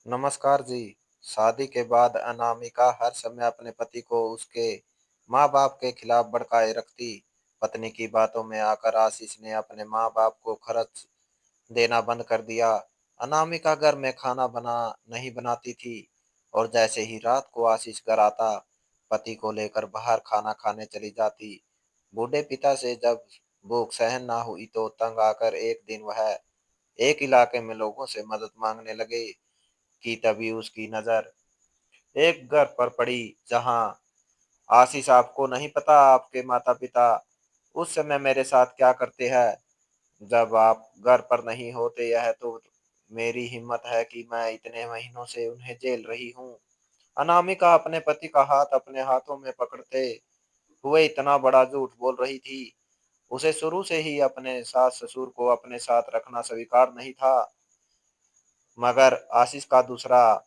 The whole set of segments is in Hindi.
नमस्कार जी। शादी के बाद अनामिका हर समय अपने पति को उसके माँ-बाप के खिलाफ भड़काए रखती। पत्नी की बातों में आकर आशीष ने अपने माँ-बाप को खर्च देना बंद कर दिया। अनामिका घर में खाना बना नहीं बनाती थी और जैसे ही रात को आशीष घर आता, पति को लेकर बाहर खाना खाने चली जाती। बूढ़े पिता से जब भूख सहन ना हुई तो तंग आकर एक दिन वह एक इलाके में लोगों से मदद मांगने लगे कि तभी उसकी नज़र एक घर पर पड़ी जहां आशीष आपको नहीं पता आपके माता-पिता उस समय मेरे साथ क्या करते हैं जब आप घर पर नहीं होते यह तो मेरी हिम्मत है कि मैं इतने महीनों से उन्हें झेल रही हूँ। अनामिका अपने पति का हाथ अपने हाथों में पकड़ते हुए इतना बड़ा झूठ बोल रही थी। उसे शुरू से ही अपने सास ससुर को अपने साथ रखना स्वीकार नहीं था, मगर आशीष का दूसरा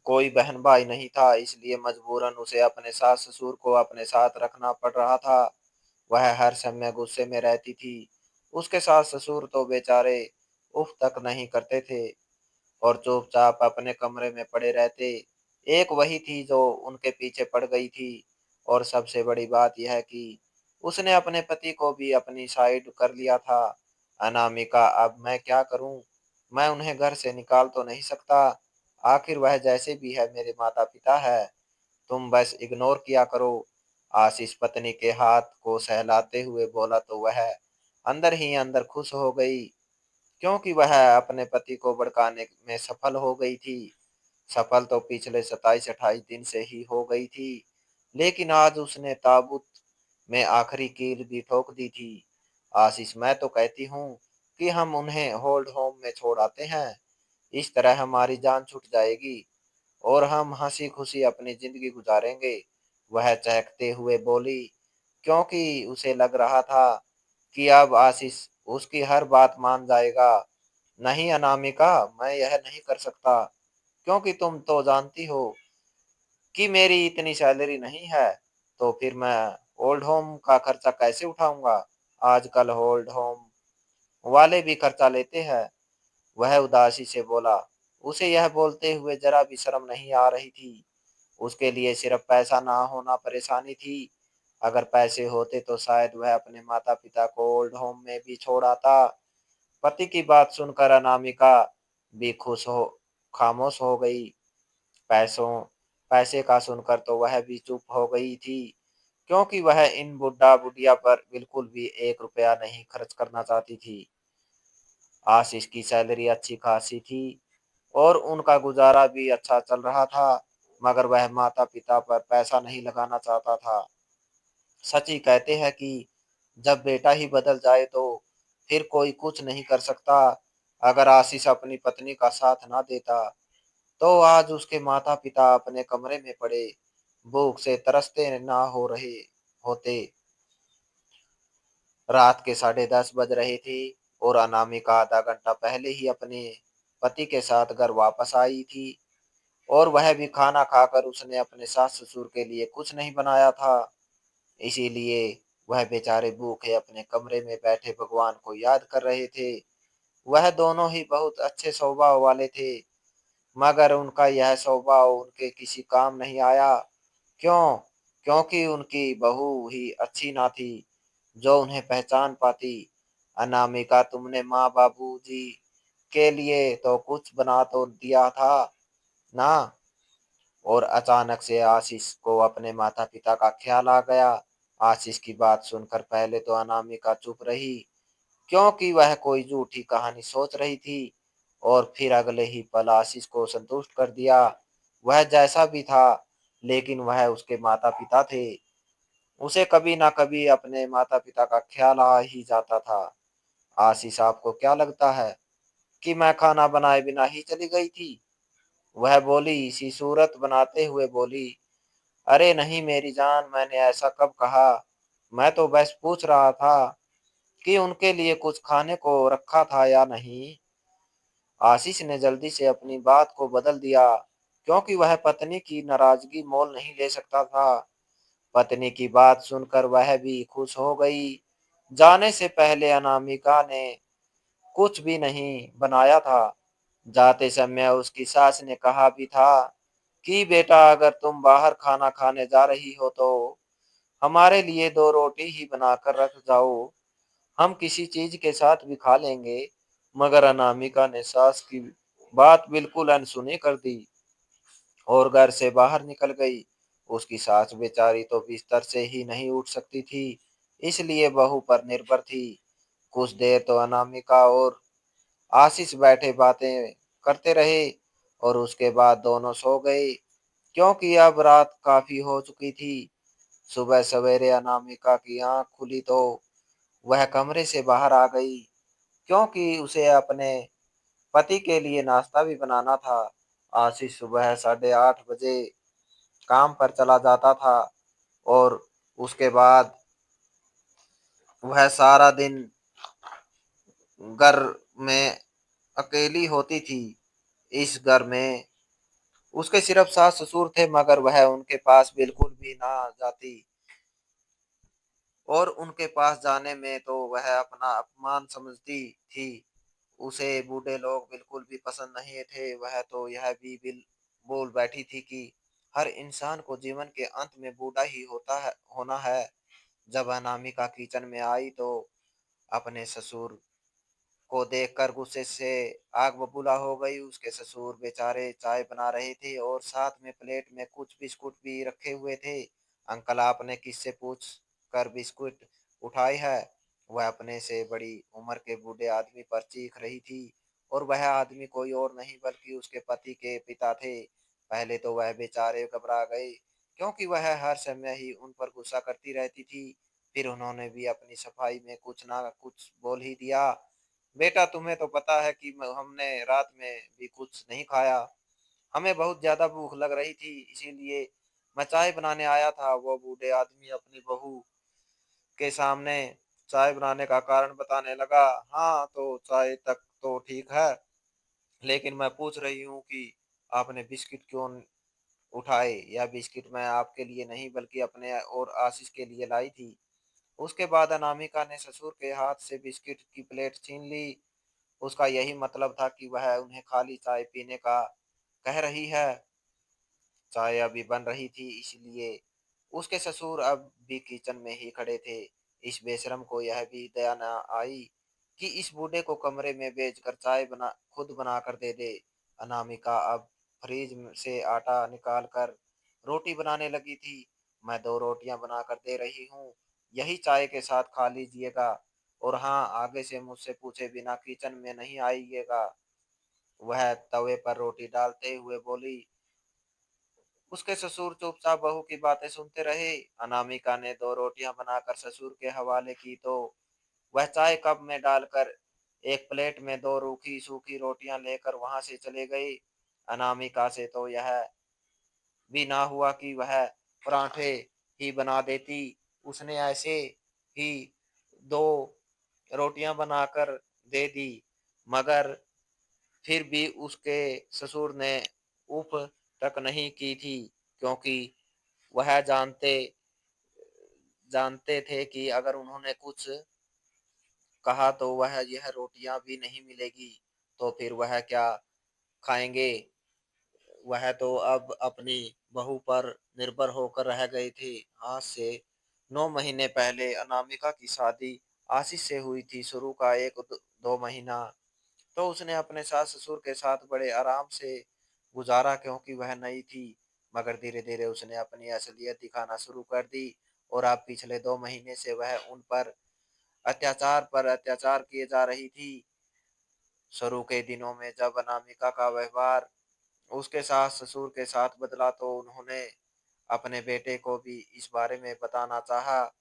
कोई बहन भाई नहीं था, इसलिए मजबूरन उसे अपने सास ससुर को अपने साथ रखना पड़ रहा था। वह हर समय गुस्से में रहती थी। उसके सास ससुर तो बेचारे उफ तक नहीं करते थे और चुपचाप अपने कमरे में पड़े रहते। एक वही थी जो उनके पीछे पड़ गई थी और सबसे बड़ी बात यह कि उसने अपने पति को भी अपनी साइड कर लिया था। अनामिका, अब मैं क्या करूं? मैं उन्हें घर से निकाल तो नहीं सकता। आखिर वह जैसे भी है मेरे माता-पिता है। तुम बस इग्नोर किया करो। आशीष पत्नी के हाथ को सहलाते हुए बोला तो वह अंदर ही अंदर खुश हो गई, क्योंकि वह अपने पति को भड़काने में सफल हो गई थी। सफल तो पिछले 27-28 दिन से ही हो गई थी, लेकिन आज उसने ताबूत में आखिरी कील भी ठोक दी थी। आशीष, मैं तो कहती हूँ कि हम उन्हें होल्ड होम में छोड़ आते हैं। इस तरह हमारी जान छूट जाएगी और हम हँसी-खुशी अपनी ज़िंदगी गुज़ारेंगे। वह चहकते हुए बोली, क्योंकि उसे लग रहा था कि अब आशीष उसकी हर बात मान जाएगा। नहीं अनामिका, मैं यह नहीं कर सकता, क्योंकि तुम तो जानती हो कि मेरी इतनी सैलरी नहीं है, तो फिर मैं ओल्ड होम का खर्चा कैसे उठाऊँगा? आजकल ओल्ड होम वाले भी खर्चा लेते हैं। वह उदासी से बोला। उसे यह बोलते हुए जरा भी शर्म नहीं आ रही थी। उसके लिए सिर्फ पैसा ना होना परेशानी थी। अगर पैसे होते तो शायद वह अपने माता-पिता को ओल्ड होम में भी छोड़ आता। पति की बात सुनकर अनामिका भी खुश हो खामोश हो गई। पैसों पैसे का सुनकर तो वह भी चुप हो गई थी, क्योंकि वह इन बुड्ढा-बुढ़िया पर बिल्कुल भी 1 रुपया नहीं खर्च करना चाहती थी। आशीष की सैलरी अच्छी खासी थी और उनका गुजारा भी अच्छा चल रहा था, मगर वह माता-पिता पर पैसा नहीं लगाना चाहता था। सच ही कहते हैं कि जब बेटा ही बदल जाए तो फिर कोई कुछ नहीं कर सकता। अगर आशीष अपनी पत्नी का साथ ना देता, तो आज उसके माता-पिता अपने कमरे में पड़े भूख से तरसते ना हो रहे होते। रात के 10:30 बज रहे थे और अनामिका आधा घंटा पहले ही अपने पति के साथ घर वापस आई थी और वह भी खाना खाकर उसने अपने सास-ससुर के लिए कुछ नहीं बनाया था। इसीलिए वह बेचारे भूखे अपने कमरे में बैठे भगवान को याद कर रहे थे। वह दोनों ही बहुत अच्छे स्वभाव वाले थे, मगर उनका यह स्वभाव उनके किसी काम नहीं आया। क्यों? क्योंकि उनकी बहू ही अच्छी ना थी, जो उन्हें पहचान पाती। अनामिका, तुमने माँ बाबूजी के लिए तो कुछ बना तो दिया था ना? और अचानक से आशीष को अपने माता-पिता का ख्याल आ गया। आशीष की बात सुनकर पहले तो अनामिका चुप रही, क्योंकि वह कोई झूठी कहानी सोच रही थी और फिर अगले ही पल आशीष को संतुष्ट कर दिया। वह जैसा भी था, लेकिन वह उसके माता-पिता थे। उसे कभी न कभी अपने माता-पिता का ख्याल आ ही जाता था। आशीष, आपको क्या लगता है कि मैं खाना बनाए बिना ही चली गई थी? वह बोली, इसी सूरत बनाते हुए बोली, अरे नहीं मेरी जान, मैंने ऐसा कब कहा? मैं तो बस पूछ रहा था कि उनके लिए कुछ खाने को रखा था या नहीं। आशीष ने जल्दी से अपनी बात को बदल दिया, क्योंकि वह पत्नी की नाराजगी मोल नहीं ले सकता था। पत्नी की बात सुनकर वह भी खुश हो गई। जाने से पहले अनामिका ने कुछ भी नहीं बनाया था। जाते समय उसकी सास ने कहा भी था कि बेटा अगर तुम बाहर खाना खाने जा रही हो तो हमारे लिए 2 रोटी ही बनाकर रख जाओ, हम किसी चीज के साथ भी खा लेंगे। मगर अनामिका ने सास की बात बिल्कुल अनसुनी कर दी और घर से बाहर निकल गई। उसकी सास बेचारी तो बिस्तर से ही नहीं उठ सकती थी, इसलिए बहू पर निर्भर थी। कुछ देर तो अनामिका और आशीष बैठे बातें करते रहे और उसके बाद दोनों सो गए, क्योंकि अब रात काफी हो चुकी थी। सुबह सवेरे अनामिका की आंख खुली तो वह कमरे से बाहर आ गई, क्योंकि उसे अपने पति के लिए नाश्ता भी बनाना था। आशीष सुबह 8:30 बजे काम पर चला जाता था और उसके बाद वह सारा दिन घर में अकेली होती थी। इस घर में उसके सिर्फ सास ससुर थे, मगर वह उनके पास बिल्कुल भी ना जाती और उनके पास जाने में तो वह अपना अपमान समझती थी। उसे बूढ़े लोग बिल्कुल भी पसंद नहीं थे। वह तो यह भी बिल बोल बैठी थी कि हर इंसान को जीवन के अंत में बूढ़ा ही होना है। जब अनामिका किचन में आई तो अपने ससुर को देखकर गुस्से से आग बबूला हो गई। उसके ससुर बेचारे चाय बना रहे थे और साथ में प्लेट में कुछ बिस्कुट भी रखे हुए थे। अंकल आपने किससे पूछ कर बिस्कुट उठाई है? वह अपने से बड़ी उम्र के बूढ़े आदमी पर चीख रही थी और वह आदमी कोई और नहीं बल्कि उसके पति के पिता थे। पहले तो वह बेचारे घबरा गए, क्योंकि वह हर समय ही उन पर गुस्सा करती रहती थी। फिर उन्होंने भी अपनी सफाई में कुछ ना कुछ बोल ही दिया। बेटा तुम्हें तो पता है कि हमने रात में भी कुछ नहीं खाया, हमें बहुत ज्यादा भूख लग रही थी, इसीलिए मैं चाय बनाने आया था। वो बूढ़े आदमी अपनी बहू के सामने चाय बनाने का कारण बताने लगा। हाँ तो चाय तक तो ठीक है, लेकिन मैं पूछ रही हूँ कि आपने बिस्किट क्यों उठाए? यह बिस्किट मैं आपके लिए नहीं बल्कि अपने और आशीष के लिए लाई थी। उसके बाद अनामिका ने ससुर के हाथ से बिस्किट की प्लेट छीन ली। उसका यही मतलब था कि वह उन्हें खाली चाय पीने का कह रही है। चाय अभी बन रही थी, इसलिए उसके ससुर अब भी किचन में ही खड़े थे। इस बेशरम को यह भी दया न आई कि इस बूढ़े को कमरे में भेजकर चाय बना खुद बना कर दे दे। अनामिका अब फ्रिज से आटा निकाल कर रोटी बनाने लगी थी। मैं 2 रोटियां बना कर दे रही हूँ, यही चाय के साथ खा लीजिएगा, और हाँ आगे से मुझसे पूछे बिना किचन में नहीं आइएगा। वह तवे पर रोटी डालते हुए बोली। उसके ससुर चुपचाप बहू की बातें सुनते रहे। अनामिका ने 2 रोटियां बनाकर ससुर के हवाले की तो वह चाय कप में डालकर एक प्लेट में 2 रूखी सूखी रोटियां लेकर वहां से चले गई। अनामिका से तो यह भी ना हुआ कि वह पराठे ही बना देती। उसने ऐसे ही 2 रोटियां बनाकर दे दी, मगर फिर भी उसके ससुर ने उफ तक नहीं की थी, क्योंकि वह जानते थे कि अगर उन्होंने कुछ कहा तो वह यह रोटियां भी नहीं मिलेगी, तो फिर वह क्या खाएंगे। वह तो अब अपनी बहू पर निर्भर होकर रह गए थे। आज से 9 महीने पहले अनामिका की शादी आशीष से हुई थी। शुरू का 1-2 महीना तो उसने अपने सास ससुर के साथ बड़े आराम से गुजारा, क्योंकि वह नई थी। मगर धीरे धीरे उसने अपनी असलियत दिखाना शुरू कर दी और अब पिछले 2 महीने से वह उन पर अत्याचार किए जा रही थी। शुरू के दिनों में जब अनामिका का व्यवहार उसके सास ससुर के साथ बदला तो उन्होंने अपने बेटे को भी इस बारे में बताना चाहा,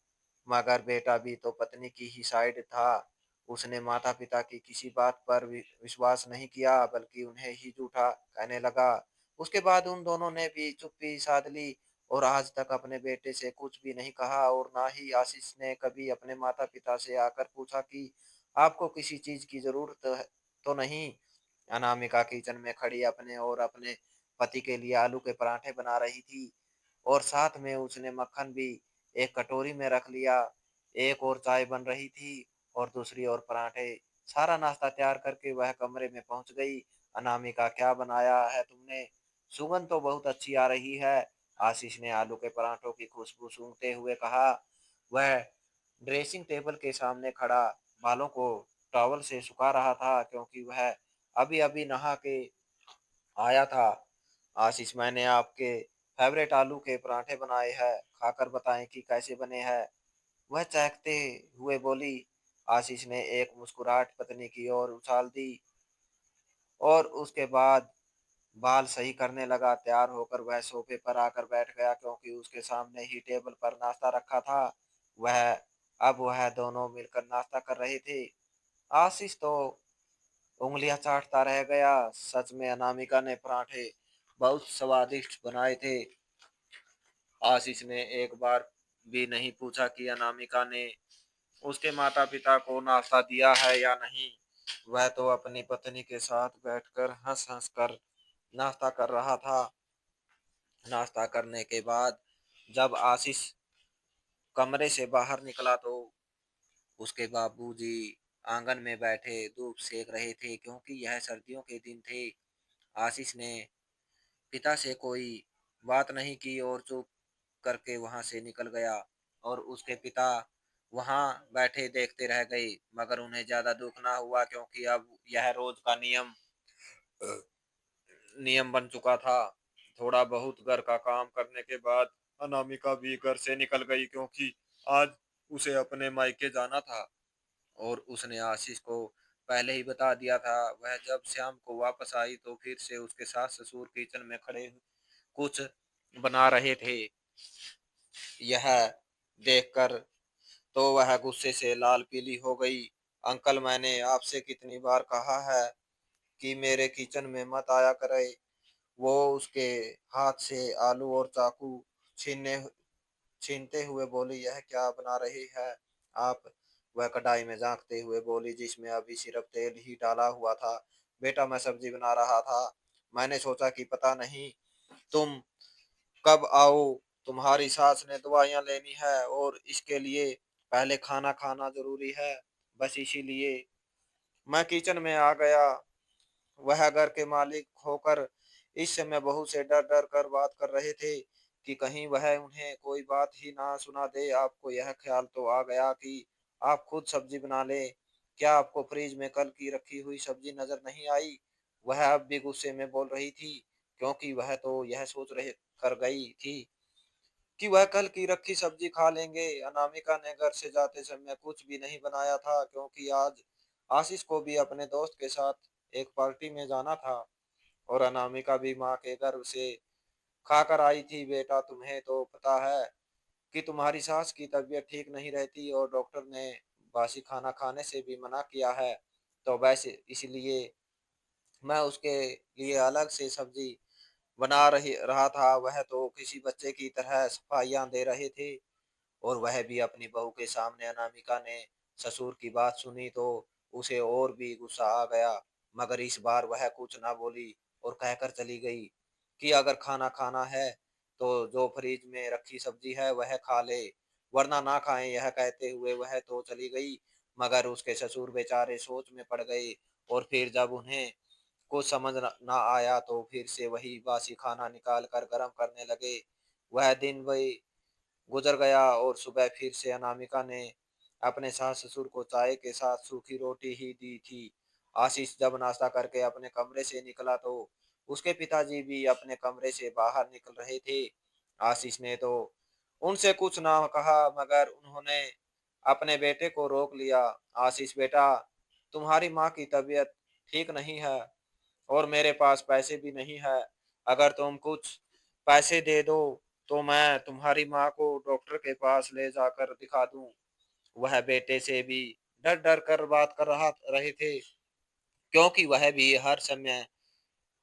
मगर बेटा भी तो पत्नी की ही साइड था। उसने माता पिता की किसी बात पर विश्वास नहीं किया, बल्कि उन्हें ही झूठा कहने लगा। उसके बाद उन दोनों ने भी चुप्पी साध ली और आज तक अपने बेटे से कुछ भी नहीं कहा, और ना ही आशीष ने कभी अपने माता पिता से आकर पूछा कि आपको किसी चीज की जरूरत तो नहीं। अनामिका किचन में खड़ी अपने और अपने पति के लिए आलू के पराठे बना रही थी और साथ में उसने मक्खन भी एक कटोरी में रख लिया। एक और चाय बन रही थी और दूसरी ओर पराठे। सारा नाश्ता तैयार करके वह कमरे में पहुंच गई। अनामिका, क्या बनाया है तुमने? सुगंध तो बहुत अच्छी आ रही है। आशीष ने आलू के पराठों की खुशबू सूंघते हुए कहा। वह ड्रेसिंग टेबल के सामने खड़ा बालों को टॉवल से सुखा रहा था, क्योंकि वह अभी अभी नहा के आया था। आशीष, मैंने आपके फेवरेट आलू के पराठे बनाए हैं, खाकर बताएं कि कैसे बने हैं। वह चहकते हुए बोली। आशीष ने एक मुस्कुराहट पत्नी की ओर उछाल दी और उसके बाद बाल सही करने लगा। तैयार होकर वह सोफे पर आकर बैठ गया, क्योंकि उसके सामने ही टेबल पर नाश्ता रखा था। वह वह दोनों मिलकर नाश्ता कर रहे थे। आशीष तो उंगलियां चाटता रह गया। सच में अनामिका ने पराठे बहुत स्वादिष्ट बनाए थे। आशीष ने एक बार भी नहीं पूछा कि अनामिका ने उसके माता पिता को नाश्ता दिया है या नहीं। वह तो अपनी पत्नी के साथ बैठकर हंस हंस कर नाश्ता कर रहा था। नाश्ता करने के बाद जब आशीष कमरे से बाहर निकला तो उसके बाबूजी आंगन में बैठे धूप सेक रहे थे, क्योंकि यह सर्दियों के दिन थे। आशीष ने पिता से कोई बात नहीं की और चुप करके वहां से निकल गया, और उसके पिता वहां बैठे देखते रह गए। मगर उन्हें ज्यादा दुख ना हुआ, क्योंकि अब यह रोज का नियम बन चुका था। थोड़ा बहुत घर का काम करने के बाद अनामिका भी घर से निकल गई, क्योंकि आज उसे अपने मायके जाना था। और उसने आशीष को पहले ही बता दिया था। वह जब शाम को वापस आई तो फिर से उसके सास ससुर किचन में खड़े कुछ बना रहे थे। यह देखकर तो वह गुस्से से लाल पीली हो गई। अंकल, मैंने आपसे कितनी बार कहा है कि मेरे किचन में मत आया करे। वो उसके हाथ से आलू और चाकू छीनने छीनते हुए बोली। यह क्या बना रही है आप? वह कढ़ाई में झांकते हुए बोली, जिसमें अभी सिर्फ तेल ही डाला हुआ था। बेटा, मैं सब्जी बना रहा था। मैंने सोचा कि पता नहीं तुम कब आओ। तुम्हारी सास ने दवाइयां लेनी है और इसके लिए पहले खाना खाना जरूरी है। बस इसीलिए मैं किचन में आ गया। वह घर के मालिक होकर इस समय बहू से डर डर कर बात कर रहे थे कि कहीं वह उन्हें कोई बात ही ना सुना दे। आपको यह ख्याल तो आ गया कि आप खुद सब्जी बना ले? क्या आपको फ्रिज में कल की रखी हुई सब्जी नजर नहीं आई? वह अब भी गुस्से में बोल रही थी, क्योंकि वह तो यह सोच रहे कर गई थी कि वह कल की रखी सब्जी खा लेंगे। अनामिका ने घर से जाते समय कुछ भी नहीं बनाया था, क्योंकि आज आशीष को भी अपने दोस्त के साथ एक पार्टी में जाना था। और अनामिका भी माँ के घर से खाकर आई थी। बेटा, तुम्हें तो पता है कि तुम्हारी सास की तबीयत ठीक नहीं रहती और डॉक्टर ने बासी खाना खाने से भी मना किया है। तो वैसे इसलिए मैं उसके लिए अलग से सब्जी बना रही रहा था। वह तो किसी बच्चे की तरह सफाइयां दे रहे थे। और वह भी अपनी बहू के सामने। अनामिका ने ससुर की बात सुनी तो उसे और भी गुस्सा आ गया, मगर इस बार वह कुछ ना बोली और कहकर चली गई कि अगर खाना खाना है तो जो फ्रिज में रखी सब्जी है वह खा ले, वरना ना खाएं। यह कहते हुए वह तो चली गई, मगर उसके ससुर बेचारे सोच में पड़ गए। और फिर जब उन्हें कुछ समझ ना आया तो फिर से वही बासी खाना निकाल कर गर्म करने लगे। वह दिन वही गुजर गया और सुबह फिर से अनामिका ने अपने सास ससुर को चाय के साथ सूखी रोटी ही दी थी। आशीष जब नाश्ता करके अपने कमरे से निकला तो उसके पिताजी भी अपने कमरे से बाहर निकल रहे थे। आशीष ने तो उनसे कुछ ना कहा, मगर उन्होंने अपने बेटे को रोक लिया। आशीष बेटा, तुम्हारी माँ की तबीयत ठीक नहीं है और मेरे पास पैसे भी नहीं है। अगर तुम कुछ पैसे दे दो तो मैं तुम्हारी माँ को डॉक्टर के पास ले जाकर दिखा दूं। वह बेटे से भी डर डर कर बात कर रहा रहे थे, क्योंकि वह भी हर समय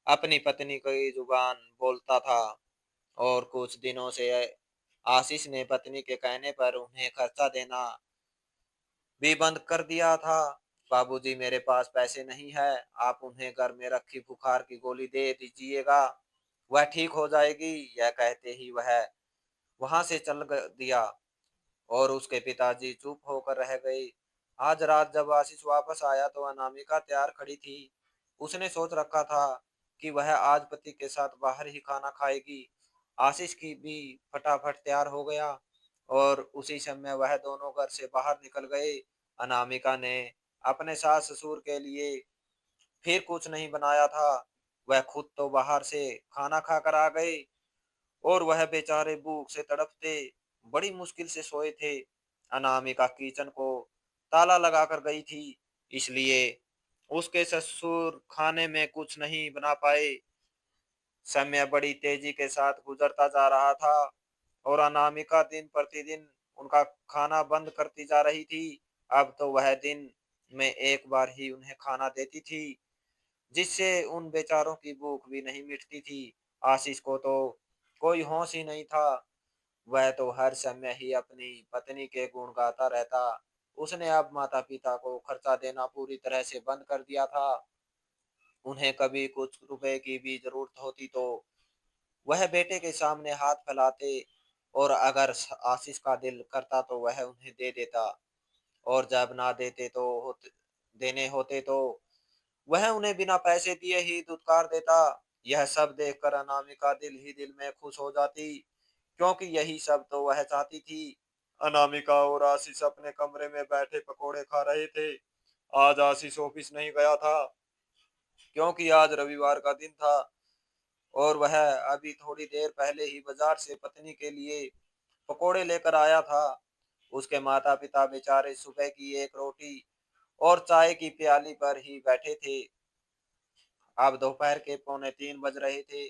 अपनी पत्नी की जुबान बोलता था। और कुछ दिनों से आशीष ने पत्नी के कहने पर उन्हें खर्चा देना भी बंद कर दिया था। बाबूजी, मेरे पास पैसे नहीं है, आप उन्हें घर में रखी बुखार की गोली दे दीजिएगा, वह ठीक हो जाएगी। यह कहते ही वह वहां से दिया और उसके पिताजी चुप होकर रह गए। आज रात जब आशीष वापस आया तो अनामिका तैयार खड़ी थी। उसने सोच रखा था कि वह आज पति के साथ बाहर ही खाना खाएगी। आशीष की भी फटाफट तैयार हो गया और उसी समय वह दोनों घर से बाहर निकल गए। अनामिका ने अपने सास ससुर के लिए फिर कुछ नहीं बनाया था। वह खुद तो बाहर से खाना खाकर आ गए और वह बेचारे भूख से तड़पते बड़ी मुश्किल से सोए थे। अनामिका किचन को ताला लगाकर गई थी, इसलिए उसके ससुर खाने में कुछ नहीं बना पाए। समय बड़ी तेजी के साथ गुजरता जा रहा था और अनामिका दिन प्रतिदिन उनका खाना बंद करती जा रही थी। अब तो वह दिन में एक बार ही उन्हें खाना देती थी, जिससे उन बेचारों की भूख भी नहीं मिटती थी। आशीष को तो कोई होश ही नहीं था। वह तो हर समय ही अपनी पत्नी के गुण गाता रहता। उसने अब माता पिता को खर्चा देना पूरी तरह से बंद कर दिया था। उन्हें कभी कुछ रुपए की भी जरूरत होती तो वह बेटे के सामने हाथ फैलाते और अगर आशीष का दिल करता तो वह उन्हें दे देता और जब ना देते तो देने होते तो वह उन्हें बिना पैसे दिए ही दुत्कार देता। यह सब देखकर अनामिका दिल ही दिल में खुश हो जाती, क्योंकि यही सब तो वह चाहती थी। अनामिका और आशीष अपने कमरे में बैठे पकोड़े खा रहे थे। आज आशीष ऑफिस नहीं गया था, क्योंकि आज रविवार का दिन था और वह अभी थोड़ी देर पहले ही बाजार से पत्नी के लिए पकोड़े लेकर आया था। उसके माता पिता बेचारे सुबह की एक रोटी और चाय की प्याली पर ही बैठे थे। अब दोपहर के पौने 3 बज रहे थे।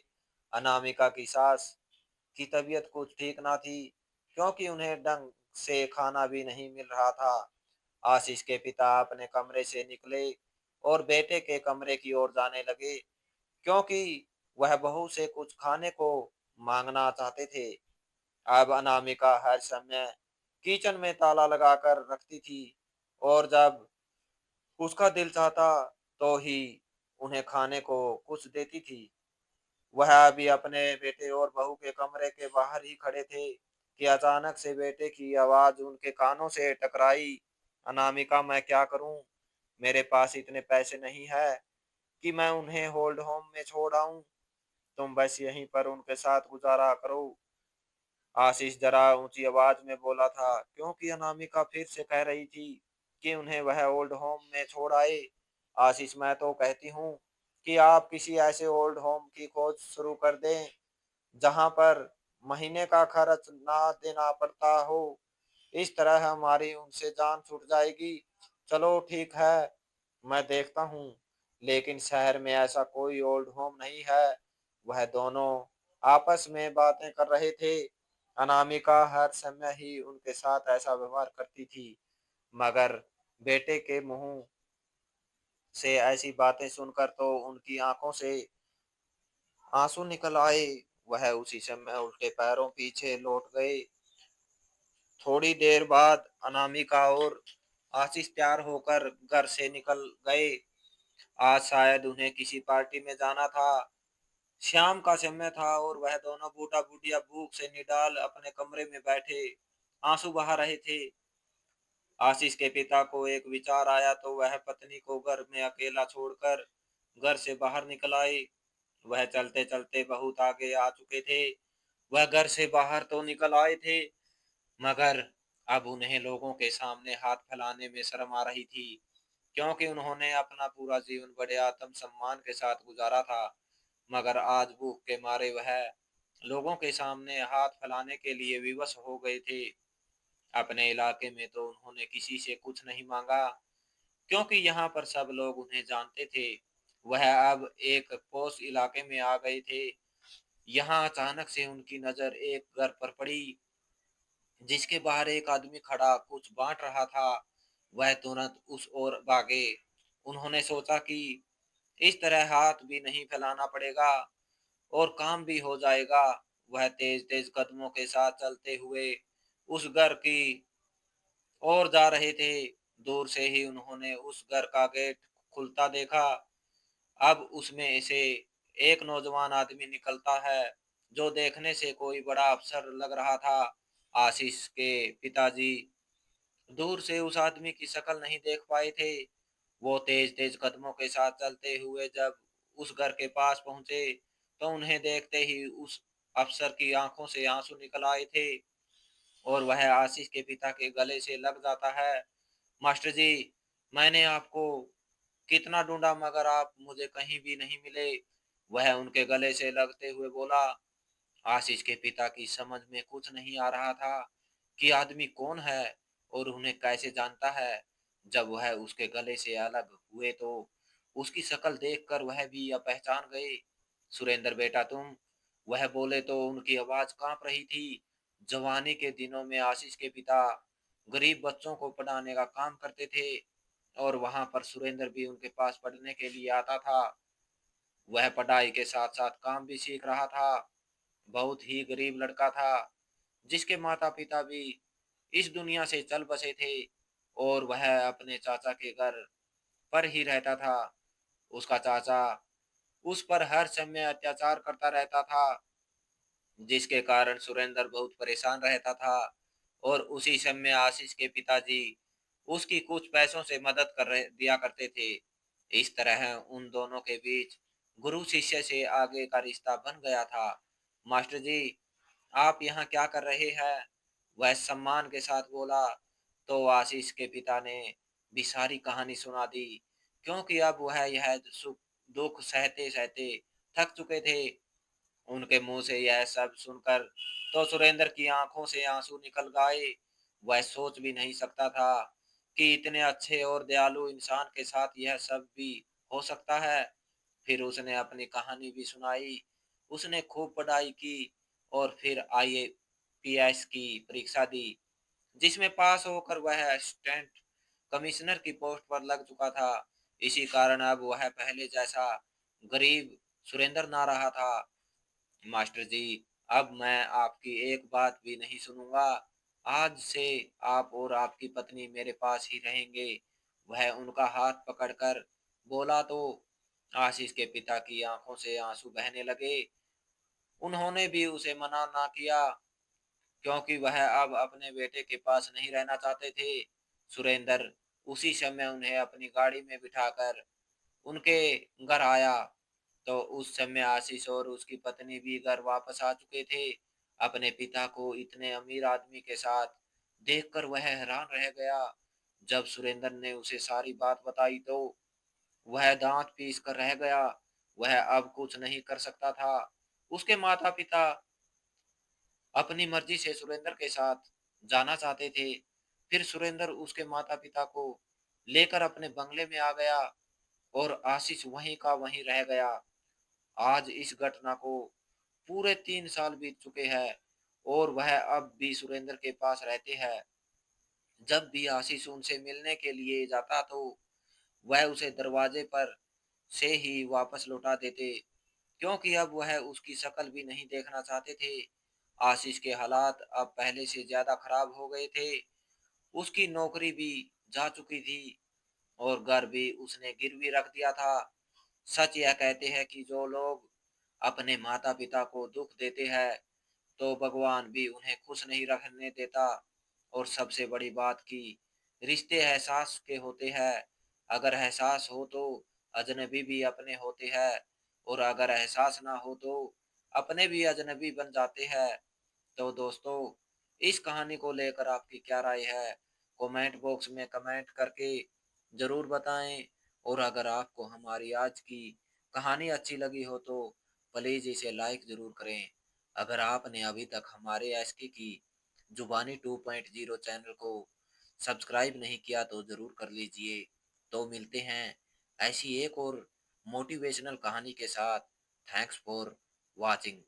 अनामिका की सास की तबीयत कुछ ठीक ना थी, क्योंकि उन्हें ढंग से खाना भी नहीं मिल रहा था। आशीष के पिता अपने कमरे से निकले और बेटे के कमरे की ओर जाने लगे, क्योंकि वह बहू से कुछ खाने को मांगना चाहते थे। अब अनामिका हर समय किचन में ताला लगाकर रखती थी और जब उसका दिल चाहता तो ही उन्हें खाने को कुछ देती थी। वह अभी अपने बेटे और बहू के कमरे के बाहर ही खड़े थे कि अचानक से बेटे की आवाज उनके कानों से टकराई। अनामिका, मैं क्या करूं? मेरे पास इतने पैसे नहीं है कि मैं उन्हें होल्ड होम में छोड़ आऊं। तुम बस यहीं पर उनके साथ गुजारा करो। आशीष जरा ऊंची आवाज में बोला था, क्योंकि अनामिका फिर से कह रही थी कि उन्हें वह ओल्ड होम में छोड़ आए। आशीष, मैं तो कहती हूँ कि आप किसी ऐसे ओल्ड होम की खोज शुरू कर दें जहां पर महीने का खर्च ना देना पड़ता हो। इस तरह हमारी उनसे जान छूट जाएगी। चलो ठीक है, मैं देखता हूँ, लेकिन शहर में ऐसा कोई ओल्ड होम नहीं है। वह दोनों आपस में बातें कर रहे थे। अनामिका हर समय ही उनके साथ ऐसा व्यवहार करती थी, मगर बेटे के मुंह से ऐसी बातें सुनकर तो उनकी आंखों से आंसू निकल आए। वह उसी समय उल्टे पैरों पीछे लौट गए। थोड़ी देर बाद अनामिका और आशीष तैयार होकर घर से निकल गए। आज शायद उन्हें किसी पार्टी में जाना था। शाम का समय था और वह दोनों बूढ़ा बुढ़िया भूख से निडाल अपने कमरे में बैठे आंसू बहा रहे थे। आशीष के पिता को एक विचार आया तो वह पत्नी को घर में अकेला छोड़कर घर से बाहर निकल आए। वह चलते चलते बहुत आगे आ चुके थे। वह घर से बाहर तो निकल आए थे, मगर अब उन्हें लोगों के सामने हाथ फैलाने में शर्म आ रही थी, क्योंकि उन्होंने अपना पूरा जीवन बड़े आत्मसम्मान के साथ गुजारा था। मगर आज भूख के मारे वह लोगों के सामने हाथ फैलाने के लिए विवश हो गए थे। अपने इलाके में तो उन्होंने किसी से कुछ नहीं मांगा, क्योंकि यहाँ पर सब लोग उन्हें जानते थे। वह अब एक पोश इलाके में आ गए थे। यहाँ अचानक से उनकी नजर एक घर पर पड़ी, जिसके बाहर एक आदमी खड़ा कुछ बांट रहा था। वह तुरंत उस ओर भागे। उन्होंने सोचा कि इस तरह हाथ भी नहीं फैलाना पड़ेगा और काम भी हो जाएगा। वह तेज तेज कदमों के साथ चलते हुए उस घर की ओर जा रहे थे। दूर से ही उन्होंने उस घर का गेट खुलता देखा। अब उसमें से एक नौजवान आदमी निकलता है, जो देखने से कोई बड़ा अफसर लग रहा था। आशीष के पिताजी दूर से उस आदमी की शक्ल नहीं देख पाए थे, वो तेज-तेज कदमों के साथ चलते हुए जब उस घर के पास पहुँचे, तो उन्हें देखते ही उस अफ़सर की आँखों से आँसू निकल आए थे और वह आशीष के पिता के गले से लग जाता है। मास्टर जी, मैंने आपको कितना ढूँढा मगर आप मुझे कहीं भी नहीं मिले। वह उनके गले से लगते हुए बोला। आशीष के पिता की समझ में कुछ नहीं आ रहा था कि आदमी कौन है और उन्हें कैसे जानता है। जब वह उसके गले से अलग हुए तो उसकी शक्ल देखकर वह भी यह पहचान गए। सुरेंद्र बेटा तुम। वह बोले तो उनकी आवाज कांप रही थी। जवानी के दिनों में आशीष के पिता गरीब बच्चों को पढ़ाने का काम करते थे और वहां पर सुरेंद्र भी उनके पास पढ़ने के लिए आता था। वह पढ़ाई के साथ साथ काम भी सीख रहा था। बहुत ही गरीब लड़का था जिसके माता पिता भी इस दुनिया से चल बसे थे और वह अपने चाचा के घर पर ही रहता था। उसका चाचा उस पर हर समय अत्याचार करता रहता था जिसके कारण सुरेंद्र बहुत परेशान रहता था और उसी समय आशीष के पिताजी उसकी कुछ पैसों से मदद कर रहे दिया करते थे। इस तरह उन दोनों के बीच गुरु शिष्य से आगे का रिश्ता बन गया था। मास्टर जी, आप यहाँ क्या कर रहे हैं? वह सम्मान के साथ बोला। तो आशीष के पिता ने भी सारी कहानी सुना दी क्योंकि अब वह यह सुख दुख सहते सहते थक चुके थे। उनके मुंह से यह सब सुनकर तो सुरेंद्र की आंखों से आंसू निकल गए। वह सोच भी नहीं सकता था कि इतने अच्छे और दयालु इंसान के साथ यह सब भी हो सकता है। फिर उसने अपनी कहानी भी सुनाई। उसने खूब पढ़ाई की और फिर आईएपीएस की परीक्षा दी जिसमें पास होकर वह असिस्टेंट कमिश्नर की पोस्ट पर लग चुका था। इसी कारण अब वह पहले जैसा गरीब सुरेंद्र ना रहा था। मास्टर जी, अब मैं आपकी एक बात भी नहीं सुनूंगा। आज से आप और आपकी पत्नी मेरे पास ही रहेंगे। वह उनका हाथ पकड़कर बोला तो आशीष के पिता की आंखों से आंसू बहने लगे। उन्होंने भी उसे मना ना किया क्योंकि वह अब अपने बेटे के पास नहीं रहना चाहते थे। सुरेंद्र उसी समय उन्हें अपनी गाड़ी में बिठाकर उनके घर आया। तो उस समय आशीष और उसकी पत्नी भी घर वापस आ चुके थे। अपने पिता को इतने अमीर आदमी के साथ देखकर वह हैरान रह गया। जब सुरेंद्र ने उसे सारी बात बताई तो वह दांत पीस कर रह गया। वह अब कुछ नहीं कर सकता था। उसके माता पिता अपनी मर्जी से सुरेंद्र के साथ जाना चाहते थे। फिर सुरेंद्र उसके माता पिता को लेकर अपने बंगले में आ गया और आशीष वहीं का वहीं रह गया। आज इस घटना को पूरे 3 साल बीत चुके हैं और वह अब भी सुरेंद्र के पास रहते हैं। जब भी आशीष उनसे मिलने के लिए जाता तो वह उसे दरवाजे पर से ही वापस लौटा देते क्योंकि अब वह उसकी शक्ल भी नहीं देखना चाहते थे। आशीष के हालात अब पहले से ज्यादा खराब हो गए थे। उसकी नौकरी भी जा चुकी थी और घर भी उसने गिरवी रख दिया था। सच यह कहते हैं कि जो लोग अपने माता पिता को दुख देते हैं तो भगवान भी उन्हें खुश नहीं रखने देता। और सबसे बड़ी बात की रिश्ते एहसास के होते हैं। अगर एहसास हो तो अजनबी भी अपने होते हैं और अगर एहसास ना हो तो अपने भी अजनबी बन जाते हैं। तो दोस्तों, इस कहानी को लेकर आपकी क्या राय है? कमेंट बॉक्स में कमेंट करके ज़रूर बताएं। और अगर आपको हमारी आज की कहानी अच्छी लगी हो तो प्लीज़ इसे लाइक ज़रूर करें। अगर आपने अभी तक हमारे एसके की जुबानी 2.0 चैनल को सब्सक्राइब नहीं किया तो ज़रूर कर लीजिए। तो मिलते हैं ऐसी एक और मोटिवेशनल कहानी के साथ। Thanks for watching.